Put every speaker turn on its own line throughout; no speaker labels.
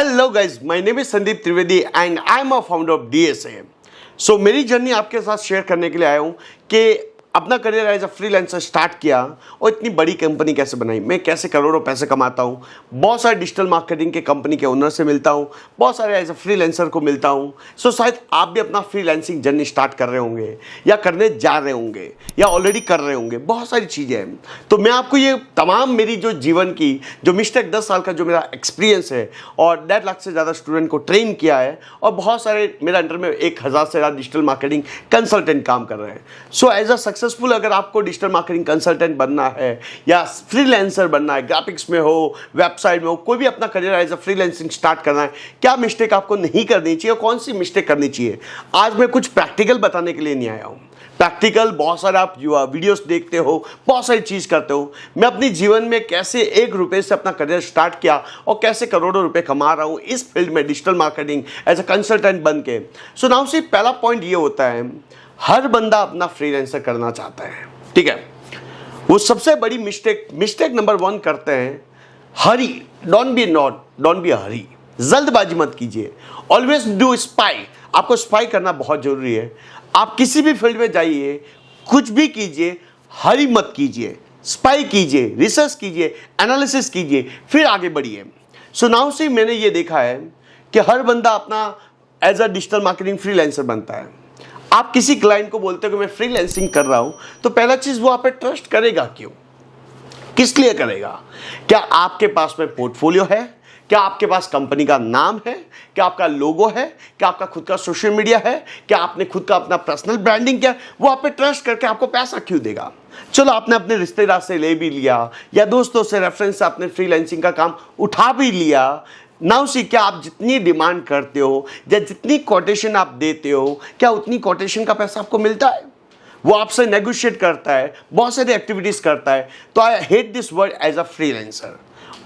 Hello guys, my name is Sandeep Trivedi and I am a founder of DSA. So मेरी journey आपके साथ share करने के लिए आया हूँ कि अपना career as a freelancer start किया और इतनी बड़ी कंपनी कैसे बनाई, मैं कैसे करोड़ों पैसे कमाता हूँ, बहुत सारे डिजिटल मार्केटिंग के कंपनी के ओनर से मिलता हूँ, बहुत सारे एज अ फ्रीलांसर को मिलता हूँ। सो शायद आप भी अपना फ्रीलांसिंग जर्नी स्टार्ट कर रहे होंगे या करने जा रहे होंगे या ऑलरेडी कर रहे होंगे, बहुत सारी चीज़ें हैं। तो मैं आपको ये तमाम मेरी जो जीवन की जो मिस्टेक 10 साल का जो मेरा एक्सपीरियंस है और 1.5 लाख से ज़्यादा स्टूडेंट को ट्रेन किया है और बहुत सारे मेरा अंडर में 1000 से ज़्यादा डिजिटल मार्केटिंग कंसल्टेंट काम कर रहे हैं। सो एज अ सक्सेसफुल अगर आपको डिजिटल मार्केटिंग कंसल्टेंट बनना है या फ्रीलांसर बनना है, ग्राफिक्स में हो, वेबसाइट में हो, कोई भी अपना career as a freelancing start करना है, क्या मिस्टेक आपको नहीं करनी चाहिए और कौन सी मिस्टेक करनी चाहिए, आज मैं कुछ प्रैक्टिकल बताने के लिए नहीं आया हूँ। प्रैक्टिकल बहुत सारे आप वीडियोस देखते हो, बहुत सारी चीज़ करते हो। मैं अपने जीवन में कैसे 1 रुपये से अपना करियर स्टार्ट किया और कैसे करोड़ों रुपए कमा रहा हूँ इस फील्ड में digital marketing as a consultant बन के। सो नाउ सी पहला पॉइंट ये होता है, हर बंदा अपना फ्रीलांसर करना चाहता है, ठीक है। वो सबसे बड़ी मिस्टेक नंबर 1 करते हैं, हरी, डोंट बी हरी, जल्दबाजी मत कीजिए। ऑलवेज डू स्पाई, आपको स्पाई करना बहुत जरूरी है। आप किसी भी फील्ड में जाइए, कुछ भी कीजिए, हरी मत कीजिए, स्पाई कीजिए, रिसर्च कीजिए, एनालिसिस कीजिए, फिर आगे बढ़िए। सो नाउ से मैंने ये देखा है कि हर बंदा अपना as a digital marketing freelancer बनता है। आप किसी क्लाइंट को बोलते हो कि मैं फ्रीलांसिंग कर रहा हूं, तो पहला चीज वो आप पे ट्रस्ट करेगा क्यों, किस लिए करेगा? क्या आपके पास में पोर्टफोलियो है? क्या आपके पास कंपनी का नाम है? क्या आपका लोगो है? क्या आपका खुद का सोशल मीडिया है? क्या आपने खुद का अपना पर्सनल ब्रांडिंग किया? वो आप पे ट्रस्ट करके आपको पैसा क्यों देगा? चलो आपने अपने रिश्तेदार से ले भी लिया या दोस्तों से रेफरेंस से आपने फ्रीलांसिंग का काम उठा भी लिया। नाउ सी, क्या आप जितनी डिमांड करते हो या जितनी कोटेशन आप देते हो, क्या उतनी कोटेशन का पैसा आपको मिलता है? वो आपसे नेगोशिएट करता है, बहुत सारी एक्टिविटीज करता है। तो I hate this word as a freelancer.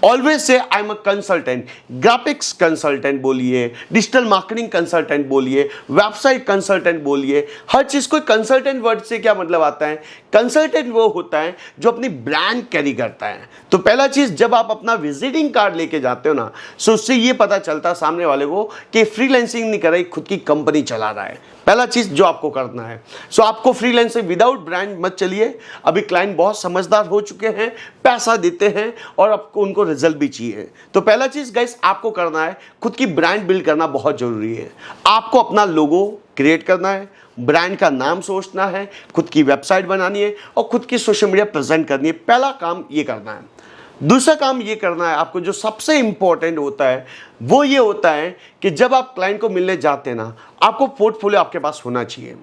Always से I am a consultant, graphics consultant बोलिए, डिजिटल मार्केटिंग कंसल्टेंट बोलिए, वेबसाइट कंसल्टेंट बोलिए, हर चीज को कंसल्टेंट वर्ड से क्या मतलब आता है? कंसल्टेंट वो होता है जो अपनी ब्रांड कैरी करता है। तो पहला चीज, जब आप अपना विजिटिंग कार्ड लेके जाते हो ना, सो उससे ये पता चलता है सामने वाले को कि फ्रीलांसिंग नहीं कर रहा है, खुद की कंपनी चला रहा है। पहला चीज जो आपको करना है, सो आपको फ्रीलांसिंग विदाउट ब्रांड मत चलिए। अभी क्लाइंट बहुत समझदार हो चुके हैं, पैसा देते हैं और आपको उनको रिजल्ट भी चाहिए। तो पहला चीज गाइस आपको करना है, खुद की ब्रांड बिल्ड करना बहुत जरूरी है। आपको अपना लोगो क्रिएट करना है, ब्रांड का नाम सोचना है, खुद की वेबसाइट बनानी है और खुद की सोशल मीडिया प्रेजेंट करनी है। पहला काम ये करना है। दूसरा काम ये करना है आपको, जो सबसे इंपॉर्टेंट होता है वो ये होता है कि जब आप क्लाइंट को मिलने जाते हैं ना, आपको पोर्टफोलियो आपके पास होना चाहिए।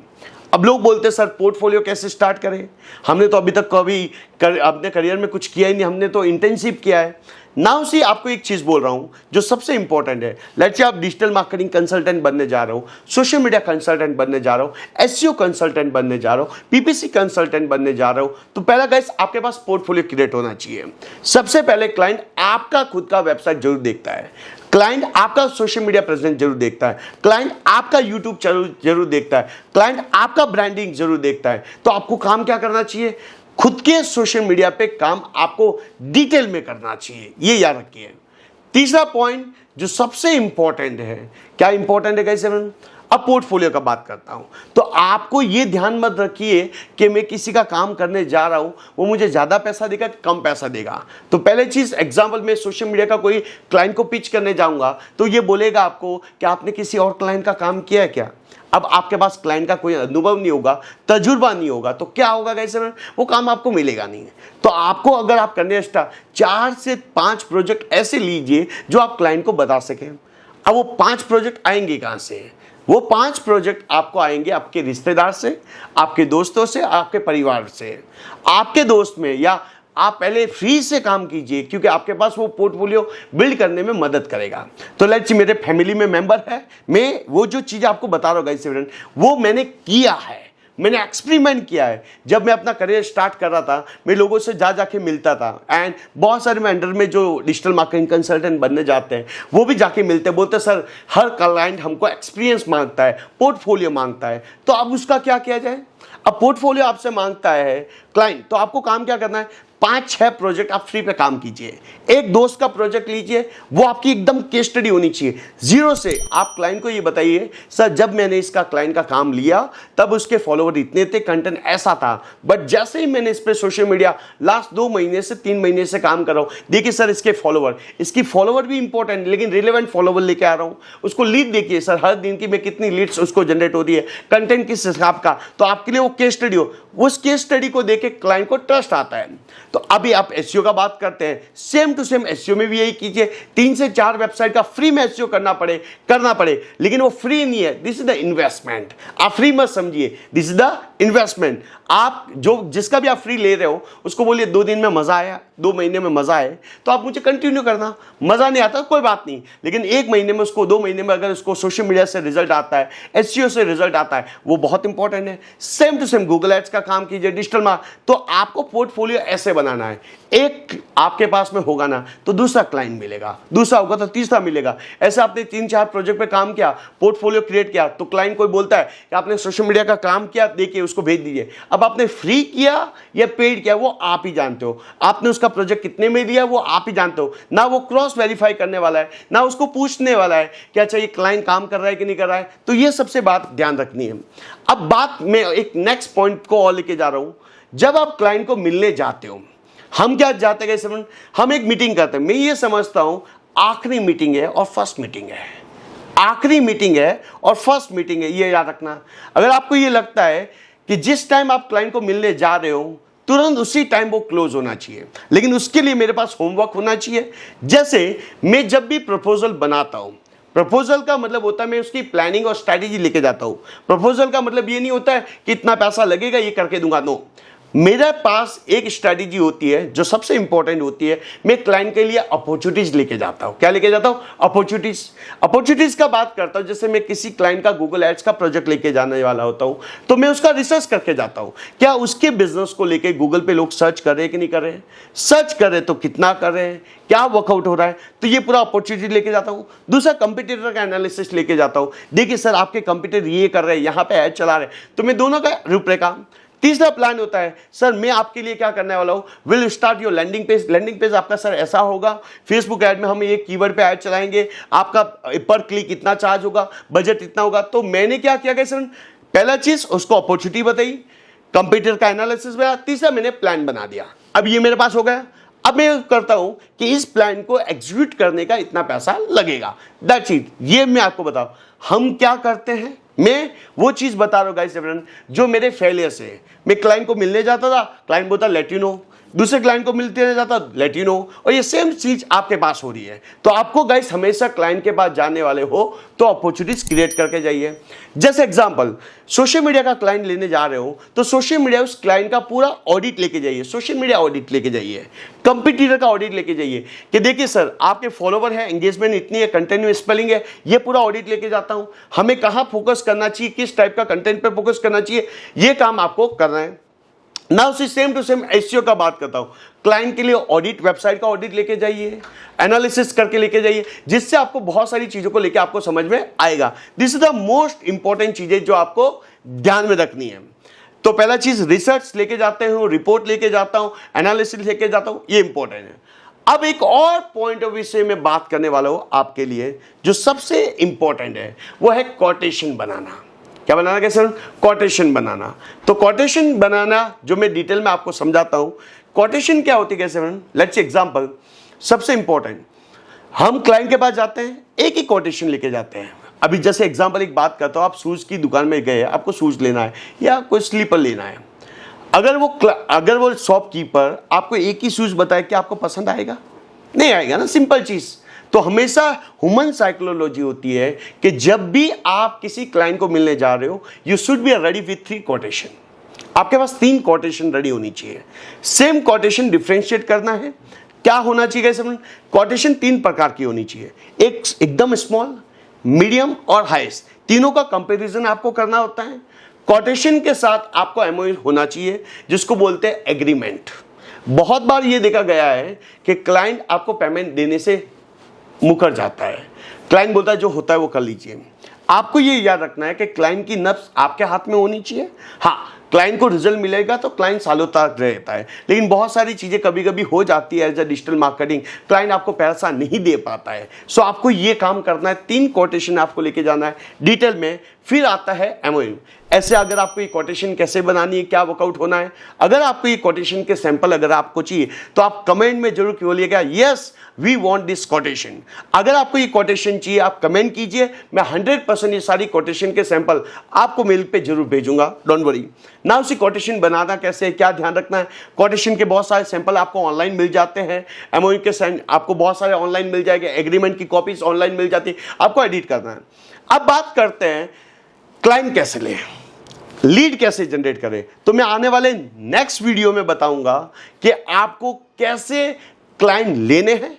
अब लोग बोलते हैं सर पोर्टफोलियो कैसे स्टार्ट करें, हमने तो अभी तक कभी अपने करियर में कुछ किया ही नहीं, हमने तो इंटर्नशिप किया है। नाउ सी, आपको एक चीज बोल रहा हूं जो सबसे इंपॉर्टेंट है। लेट्स से आप डिजिटल मार्केटिंग कंसल्टेंट बनने जा रहे हो, सोशल मीडिया कंसल्टेंट बनने जा रहे हो, एसईओ कंसल्टेंट बनने जा रहे हो, पीपीसी कंसल्टेंट बनने जा रहे हो, तो पहला गाइस आपके पास पोर्टफोलियो क्रिएट होना चाहिए। सबसे पहले क्लाइंट आपका खुद का वेबसाइट जरूर देखता है, क्लाइंट आपका सोशल मीडिया प्रेजेंस जरूर देखता है, क्लाइंट आपका यूट्यूब जरूर देखता है, क्लाइंट आपका ब्रांडिंग जरूर देखता है। तो आपको काम क्या करना चाहिए? खुद के सोशल मीडिया पे काम आपको डिटेल में करना चाहिए, ये याद रखिए। तीसरा पॉइंट जो सबसे इंपॉर्टेंट है, क्या इंपॉर्टेंट है गाइस? अब पोर्टफोलियो का बात करता हूं, तो आपको ये ध्यान मत रखिए कि मैं किसी का काम करने जा रहा हूं, वो मुझे ज्यादा पैसा देगा कि कम पैसा देगा। तो पहले चीज, एग्जांपल में सोशल मीडिया का कोई क्लाइंट को पिच करने जाऊंगा तो ये बोलेगा आपको कि आपने किसी और क्लाइंट का काम किया है क्या? अब आपके पास क्लाइंट का कोई अनुभव नहीं होगा, तजुर्बा नहीं होगा, तो क्या होगा कैसे में वो काम आपको मिलेगा नहीं। तो आपको अगर आप करने 4 से 5 प्रोजेक्ट ऐसे लीजिए जो आप क्लाइंट को बता सकें। अब वो 5 प्रोजेक्ट आएंगे कहां से? वो 5 प्रोजेक्ट आपको आएंगे आपके रिश्तेदार से, आपके दोस्तों से, आपके परिवार से। आपके दोस्त में या आप पहले फ्री से काम कीजिए क्योंकि आपके पास वो पोर्टफोलियो बिल्ड करने में मदद करेगा। तो लेट्स सी, मेरे फैमिली में मेंबर है, मैं वो जो चीज़ आपको बता रहा हूँ गाइस फ्रेंड, वो मैंने किया है, मैंने एक्सपेरिमेंट किया है। जब मैं अपना करियर स्टार्ट कर रहा था, मैं लोगों से जाके मिलता था एंड बहुत सारे मैं अंडर में जो डिजिटल मार्केटिंग कंसल्टेंट बनने जाते हैं वो भी जाके मिलते हैं, बोलते हैं सर हर क्लाइंट हमको एक्सपीरियंस मांगता है, पोर्टफोलियो मांगता है। तो अब उसका क्या किया जाए? अब पोर्टफोलियो आपसे मांगता है क्लाइंट, तो आपको काम क्या करना है, 5-6 प्रोजेक्ट आप फ्री पे काम कीजिए। एक दोस्त का प्रोजेक्ट लीजिए, वो आपकी एकदम केस स्टडी होनी चाहिए। जीरो से आप क्लाइंट को ये बताइए, सर जब मैंने इसका क्लाइंट का काम लिया तब उसके फॉलोवर इतने थे, कंटेंट ऐसा था, बट जैसे ही मैंने इस पे सोशल मीडिया लास्ट 2 महीने से 3 महीने से काम कर रहा हूँ, देखिए सर इसकी फॉलोवर भी इंपॉर्टेंट, लेकिन रिलेवेंट फॉलोवर लेके आ रहा हूँ। उसको लीड देखिए सर, हर दिन की मैं कितनी लीड्स उसको जनरेट होती है, कंटेंट किस हिसाब का, तो आपके लिए वो केस स्टडी हो, उस केस स्टडी को देख के क्लाइंट को ट्रस्ट आता है। तो अभी आप एसईओ का बात करते हैं, सेम टू सेम एसईओ में भी यही कीजिए। 3 से 4 वेबसाइट का फ्री में एसईओ करना पड़े, लेकिन वो फ्री नहीं है, दिस इज द इन्वेस्टमेंट। आप फ्री मत समझिए, दिस इज द इन्वेस्टमेंट। आप जिसका भी आप फ्री ले रहे हो उसको बोलिए 2 दिन में मजा आया, 2 महीने में मजा आए तो आप मुझे कंटिन्यू करना। मजा नहीं आता कोई बात नहीं, लेकिन 1 महीने में उसको, 2 महीने में अगर उसको सोशल मीडिया से रिजल्ट आता है, एसईओ से रिजल्ट आता है, वो बहुत इंपॉर्टेंट है। Same to same Google ads का काम कीजिए, डिजिटल तो आपको पोर्टफोलियो ऐसे बनाना है, एक आपके पास में होगा ना तो दूसरा क्लाइंट मिलेगा, दूसरा होगा तो तीसरा मिलेगा। ऐसे आपने 3-4 प्रोजेक्ट पे काम किया, पोर्टफोलियो क्रिएट किया, तो क्लाइंट कोई बोलता है कि आपने सोशल मीडिया का काम किया, देखिए उसको भेज दीजिए। अब आपने फ्री किया या पेड किया वो आप ही जानते हो, आपने उसका प्रोजेक्ट कितने में दिया वो आप ही जानते हो, ना वो क्रॉस वेरीफाई करने वाला है, ना उसको पूछने वाला है कि अच्छा ये क्लाइंट काम कर रहा है कि नहीं कर रहा है। तो ये सबसे बात ध्यान रखनी है। अब बात मैं एक नेक्स्ट पॉइंट को और लेके जा रहा हूं। जब आप क्लाइंट को मिलने जाते हो, हम क्या जाते गए समझ, हम एक मीटिंग करते हैं। मैं ये समझता हूं आखिरी मीटिंग है और फर्स्ट मीटिंग है, आखिरी मीटिंग है और फर्स्ट मीटिंग है, ये याद रखना। अगर आपको ये लगता है कि जिस टाइम आप क्लाइंट को मिलने जा रहे हो तुरंत उसी टाइम वो क्लोज होना चाहिए, लेकिन उसके लिए मेरे पास होमवर्क होना चाहिए। जैसे मैं जब भी प्रपोजल बनाता हूं, प्रपोजल का मतलब होता है मैं उसकी प्लानिंग और स्ट्रैटेजी लेके जाता हूं। प्रपोजल का मतलब ये नहीं होता है कि इतना पैसा लगेगा ये करके दूंगा, नो। मेरे पास एक स्ट्रैटेजी होती है जो सबसे इंपॉर्टेंट होती है। मैं क्लाइंट के लिए अपॉर्चुनिटीज लेके जाता हूं। क्या लेके जाता हूं? अपॉर्चुनिटीज का बात करता हूं। जैसे मैं किसी क्लाइंट का गूगल एड्स का प्रोजेक्ट लेके जाने वाला होता हूं तो मैं उसका रिसर्च करके जाता हूं, क्या उसके बिजनेस को लेके गूगल पे लोग सर्च कर रहे हैं कि नहीं कर रहे हैं, सर्च कर रहे तो कितना कर रहे हैं, क्या वर्कआउट हो रहा है, तो ये पूरा अपॉर्चुनिटी लेके जाता हूं। दूसरा कंपटीटर का एनालिसिस लेके जाता हूं, देखिए सर आपके कंपटीटर ये कर रहे हैं, यहां पे ऐड चला रहे हैं, तो मैं दोनों का रूपरेखा। तीसरा प्लान होता है सर मैं आपके लिए क्या करने वाला हूं, will start your landing page. Landing page आपका सर ऐसा होगा, फेसबुक ऐड में हम ये कीवर्ड पे ऐड चलाएंगे, आपका पर क्लिक इतना चार्ज होगा, बजट इतना होगा। तो मैंने क्या किया सर, पहला चीज उसको अपॉर्चुनिटी बताई, कंप्यूटर का एनालिसिस बताया, तीसरा मैंने प्लान बना दिया। अब ये मेरे पास हो गया। अब मैं करता हूं कि इस प्लान को एग्जीक्यूट करने का इतना पैसा लगेगा, दैट्स इट। ये मैं आपको बताऊं हम क्या करते हैं, मैं वो चीज बता रहा हूं गाइस एवरीवन जो मेरे फेलियर से है। मैं क्लाइंट को मिलने जाता था, क्लाइंट बोलता लेट यू नो, दूसरे क्लाइंट को मिलते जाता लेट यू नो, और ये सेम चीज आपके पास हो रही है। तो आपको गाइस हमेशा क्लाइंट के पास जाने वाले हो तो अपॉर्चुनिटीज क्रिएट करके जाइए। जैसे एग्जांपल सोशल मीडिया का क्लाइंट लेने जा रहे हो तो सोशल मीडिया उस क्लाइंट का पूरा ऑडिट लेके जाइए, सोशल मीडिया ऑडिट लेके जाइए, कंपटीटर का ऑडिट लेके जाइए कि देखिए सर आपके फॉलोवर है, एंगेजमेंट इतनी है, कंटेंट में स्पेलिंग है, ये पूरा ऑडिट लेके जाता हूं। हमें कहां फोकस करना चाहिए, किस टाइप का कंटेंट पे फोकस करना चाहिए, ये काम आपको करना है ना। उसी सेम टू सेम एसईओ का बात करता हूं, क्लाइंट के लिए ऑडिट, वेबसाइट का ऑडिट लेके जाइए, एनालिसिस करके लेके जाइए, जिससे आपको बहुत सारी चीजों को लेके आपको समझ में आएगा। This is the most important चीजें जो आपको ध्यान में रखनी है। तो पहला चीज रिसर्च लेके जाते हूं, रिपोर्ट लेके जाता हूं, एनालिसिस लेके जाता हूं, ये इंपॉर्टेंट है। अब एक और पॉइंट ऑफ व्यू से मैं बात करने वाला हूं आपके लिए जो सबसे इंपॉर्टेंट है, वो है कोटेशन बनाना। क्या बनाना, कैसे? कोटेशन बनाना। तो कोटेशन बनाना जो मैं डिटेल में आपको समझाता हूं, कोटेशन क्या होती है, कैसे? लेट्स एग्जांपल, सबसे इंपॉर्टेंट, हम क्लाइंट के पास जाते हैं, एक ही कोटेशन लेके जाते हैं। अभी जैसे एग्जांपल एक बात करता हूं, आप शूज की दुकान में गए, आपको शूज लेना है या कोई स्लीपर लेना है। अगर वो शॉपकीपर आपको एक ही शूज बताए, क्या आपको पसंद आएगा? नहीं आएगा ना, सिंपल चीज। तो हमेशा ह्यूमन साइकोलॉजी होती है कि जब भी आप किसी क्लाइंट को मिलने जा रहे हो, you should be ready with 3 quotation. आपके पास 3 कोटेशन रेडी होनी चाहिए। सेम कोटेशन डिफरेंशिएट करना है, क्या होना चाहिए कैसे? कोटेशन 3 प्रकार की होनी चाहिए, एक एकदम स्मॉल, मीडियम और हाईएस्ट, तीनों का कंपैरिजन आपको करना होता है। कोटेशन के साथ आपको एमओयू होना चाहिए जिसको बोलते हैं एग्रीमेंट। बहुत बार ये देखा गया है कि क्लाइंट आपको पेमेंट देने से मुकर जाता है, क्लाइंट बोलता है जो होता है वो कर लीजिए। आपको ये याद रखना है कि क्लाइंट की नब्ज आपके हाथ में होनी चाहिए। हाँ, क्लाइंट को रिजल्ट मिलेगा तो क्लाइंट सालों तक रहता है। लेकिन बहुत सारी चीज़ें कभी कभी हो जाती है as a digital marketing, client आपको पैसा नहीं दे पाता है। सो आपको ये काम करना है, 3 कोटेशन आपको लेके जाना है डिटेल में। फिर आता है एमओयू। ऐसे अगर आपको ये कोटेशन कैसे बनानी है, क्या वर्कआउट होना है, अगर आपको ये कोटेशन के सैंपल अगर आपको चाहिए तो आप कमेंट में जरूर बोलिएगा yes we want this quotation. अगर आपको ये कोटेशन चाहिए आप कमेंट कीजिए, मैं 100% ये सारी कोटेशन के सैंपल आपको मेल पे जरूर भेजूंगा, डोंट वरी। ना उसी कोटेशन बनाना कैसे है, क्या ध्यान रखना है। कोटेशन के बहुत सारे सैंपल आपको ऑनलाइन मिल जाते हैं, एमओयू के आपको बहुत सारे ऑनलाइन मिल जाएंगे, एग्रीमेंट की कॉपीज ऑनलाइन मिल जाती है, आपको एडिट करना है। अब बात करते हैं क्लाइंट कैसे लें, लीड कैसे जनरेट करें। तो मैं आने वाले नेक्स्ट वीडियो में बताऊंगा कि आपको कैसे क्लाइंट लेने हैं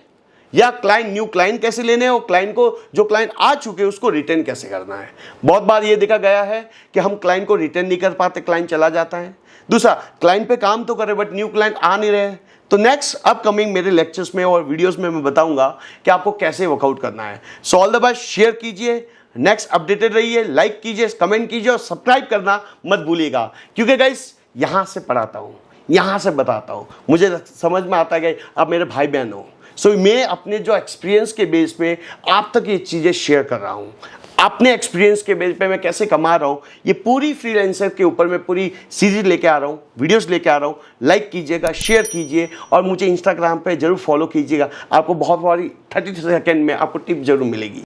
या न्यू क्लाइंट कैसे लेने हैं, और क्लाइंट को जो क्लाइंट आ चुके हैं उसको रिटेन कैसे करना है। बहुत बार ये देखा गया है कि हम क्लाइंट को रिटेन नहीं कर पाते, क्लाइंट चला जाता है। दूसरा, क्लाइंट पे काम तो करे बट न्यू क्लाइंट आ नहीं रहे। तो नेक्स्ट अपकमिंग मेरे लेक्चर्स में और वीडियोस में मैं बताऊंगा कि आपको कैसे वर्कआउट करना है। So all the best, share कीजिए, नेक्स्ट अपडेटेड रहिए, लाइक कीजिए, कमेंट कीजिए और सब्सक्राइब करना मत भूलिएगा, क्योंकि गाइस यहां से पढ़ाता हूं, यहां से बताता हूं, मुझे समझ में आता है कि आप मेरे भाई बहन हो। सो मैं अपने जो एक्सपीरियंस के बेस पे आप तक ये चीज़ें शेयर कर रहा हूँ। अपने एक्सपीरियंस के बेस पे मैं कैसे कमा रहा हूँ, ये पूरी फ्रीलांसर के ऊपर मैं पूरी सीरीज लेके आ रहा हूँ, वीडियोस लेके आ रहा हूँ। लाइक कीजिएगा, शेयर कीजिए और मुझे इंस्टाग्राम पे जरूर फॉलो कीजिएगा। आपको बहुत सारी 30 सेकंड में आपको टिप जरूर मिलेगी।